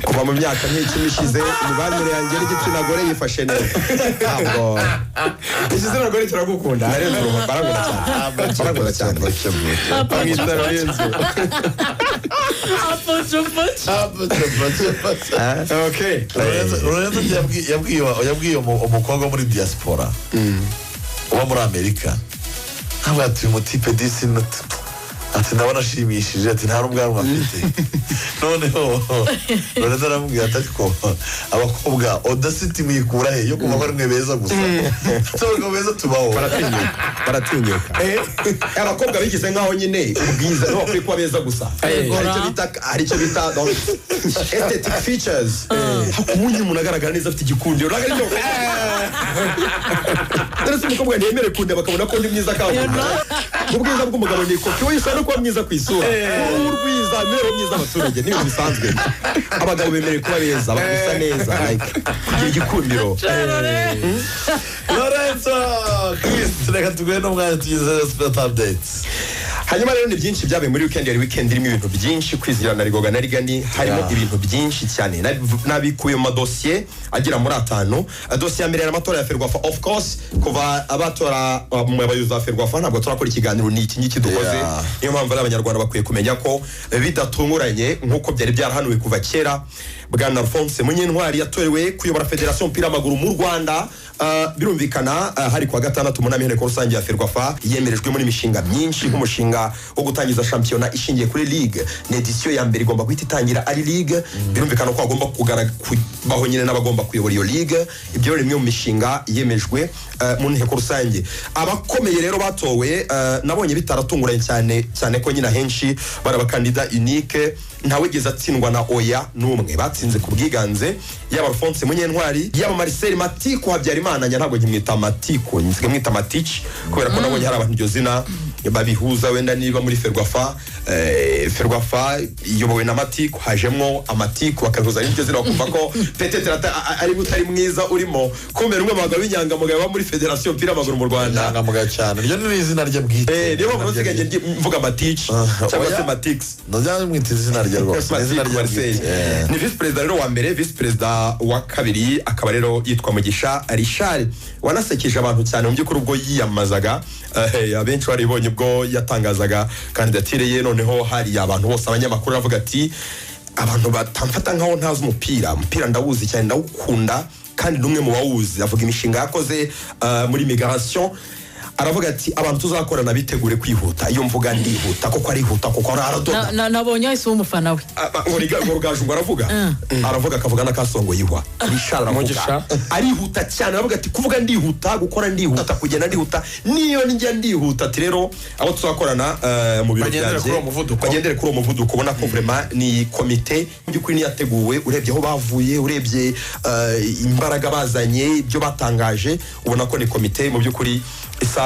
kuva mu myaka nk'icumi ishize imibanire yanjye n'igitsina gore yifashe neza. Ntabwo igitsina gore kiragukunda. narenze uruhu baragura cyane bamwita Lorenzo. Okay. Lorenzo yabwiye umukobwa muri diaspora uba muri Amerika, ntabwo atuye umutipe disi ati ndabona ashimishije, ati nta n'ubwanwa afite. Noneho Lorenzo aramubwira ati ariko abakobwa audacity mwikura he yo kuva bari mwe beza gusa, abakobwa beza tubaho baratinyuka. Abakobwa bigize nkaho nyine ubwiza no kuri kuba beza gusa. Hari icyo bita aesthetic features. Hakumunye umuntu agaragara neza afite igikundiro nagaryo. Ndetse umukobwa ntiyemere kunde bakabona ko ndi mwiza kandi ubwiza bw'umugabo ni kopi wishaka kuba mwiza ku isura. Urwiza mero mwiza abaturage ni bisanzwe. Abagabo bemereye kuba beza bagusa neza like kugira igikundiro. Lorenzo Chris, reka tugwe no mwanya tugize special updates. Hanyuma rero ni byinshi byabaye muri weekend irimo ibintu byinshi kwizirana Rigoga na Rigani, harimo ibintu byinshi cyane nabikuye mu dossier agira muri 5. Dossier mbere y'amatora ya Ferwafa, of course kuva abatora mu bayobozi ba Ferwafa ntabwo turakora ikiganiro n'iki ngiki dukoze. Niyo mpamvu abanyarwanda bakwiye kumenya ko bidatunguranye nkuko byari byarahanuwe kuva kera. Bwana Alphonse Munyentwari yatorewe kuyobora Federation y'umupira w'amaguru mu Rwanda. Birumvikana hari kwa gatandatu munami inteko rusange ya Ferwafa yemerejwe muri mishinga myinshi nk'umushinga wo gutangiza shampiyona ishingiye kuri ligue. Ni edition ya mbere igomba guhita itangira ari ligue. Birumvikana ko agomba kubaho nyine n'abagomba kuyobora iyo ligue. Ibyo rero ni mu mishinga yemejwe mu nteko rusange. Abakomeye rero batowe nabonye bitaratunguranye cyane ko nyina henshi barabakandida unique, ntawigeze atsindwa na oya n'umwe. Batsinze ku bwiganze yaba Alphonse Munyentwari yaba Marcel Matiko Habyarimana, ntabwo nkimwita Matiko nzige mwita Matici kubera ko nabonye hari abantu iryo zina babihuza wenda niba muri Ferwafa. Ferwafa iyobowe na Matiko, hajemwo Amatiko bakahuza n'iryo zina bakumva ko peut-être ari butari mwiza urimo kumera umwe mu bagabo b'inyangamugayo ba muri Federation y'umupira w'amaguru mu Rwanda. Inyangamugayo cyane iryo ni izina rye bwite. Niyo mpamvu nsigaye mvuga Matici cyangwa se Matix. Ndajya mwita izina rye rwose. Ni vice president rero wa mbere, vice president wa kabiri akaba rero yitwa Mugisha Richard, wanasekeje abantu cyane mu by'ukuri ubwo yiyamazaga. Abenshi baribonye ubwo yatangazaga kandidatire ye. Noneho hari abantu bose abanyamakuru bavuga ati abantu batamfata nkaho ntazi umupira ndawuzi cyane ndawukunda kandi numwe mu bawuzi. Avuga imishinga yakoze muri migration. Aravuga ati abantu tuzakorana bitegure kwihuta. Iyo mvuga ndihuta koko arihuta koko aradoda. Nabonye ahise umufana we. Ngo rugajungu aravuga. Aravuga akavuga nakasongo yihwa. Richard aravuga. Arihuta cyane aravuga ati kuvuga ndihuta, gukora ndihuta, kugenda ndihuta. Niyo njya ndihuta ati rero abo tuzakorana mu biro byanjye bagendere kuri uwo muvuduko. Ubona ko vraiment ni komite mu by'ukuri yateguwe, urebye aho bavuye, urebye imbaraga bazanye, ibyo batangaje, ubona ko ni komite mu by'ukuri isa